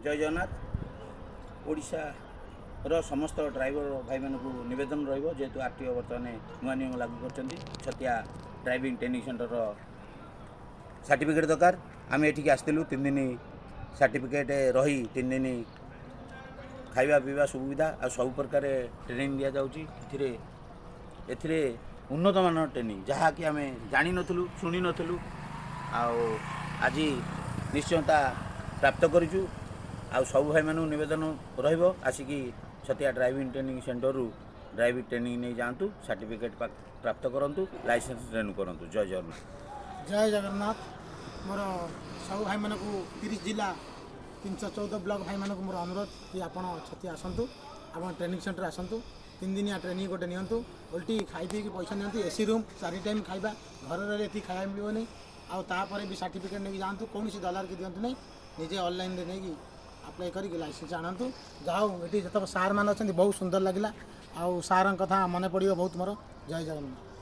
जय जगन्नाथ। ओडिशा समस्त ड्राइवर भाई मानक नवेदन जेहेतु आरटीओ बर्तमान नुआ नियम लागू कर छतिया ड्राइविंग ट्रेनिंग सेंटर सर्टिफिकेट दरकार। आम ये आसलु 3 दिन सर्टिफिकेट रही 3 दिन खाଇବା ପିଇବା ସୁବିଧା ଆଉ ସବୁ ପ୍ରକାର ଟ୍ରେନିଂ ଦିଆଯାଉଛି। ଏଥିରେ ଉନ୍ନତମାନର ଟ୍ରେନିଂ ଯାହାକି ଆମେ ଜାଣିନଥିଲୁ ଶୁଣିନଥିଲୁ ଆଉ ଆଜି ନିଶ୍ଚୟତା ପ୍ରାପ୍ତ କରିଛୁ। ଆଉ ସବୁ ଭାଇମାନଙ୍କୁ ନିବେଦନ ରହିବ ଆସିକି ଛତିଆ ଡ୍ରାଇଭିଂ ଟ୍ରେନିଂ ସେଣ୍ଟରରୁ ଡ୍ରାଇଭିଂ ଟ୍ରେନିଂ ନେଇ ଯାଆନ୍ତୁ, ସାର୍ଟିଫିକେଟ୍ ପ୍ରାପ୍ତ କରନ୍ତୁ, ଲାଇସେନ୍ସ ରେନ୍ୟୁ କରନ୍ତୁ। ଜୟ ଜଗନ୍ନାଥ। जय जगन्नाथ। मोर सब भाई मानक 30 जिला 314 ब्लॉक भाई मानक मोर अनुरोध कि आपण छतिया आसतु, आप ट्रेनिंग सेंटर आसतु। 3 दिनिया ट्रेनिंग गोटे नियंतु, उल्टी खाई पी पैसा नियंतु। एसी रूम 4 टाइम खाଇବା, घर रही ये खाया मिलनी। आउे भी सर्टिफिकेट नहीं जातु, कौन दलार की दिंतु नहीं, निजे ऑनलाइन नहीं अप्लाई करके लाइसेंस आणतु। जाओ ये जितक सार मान अच्छा बहुत सुंदर लगे, आउ सार कथा मन पड़ो बहुत मोर। जय जगन्नाथ।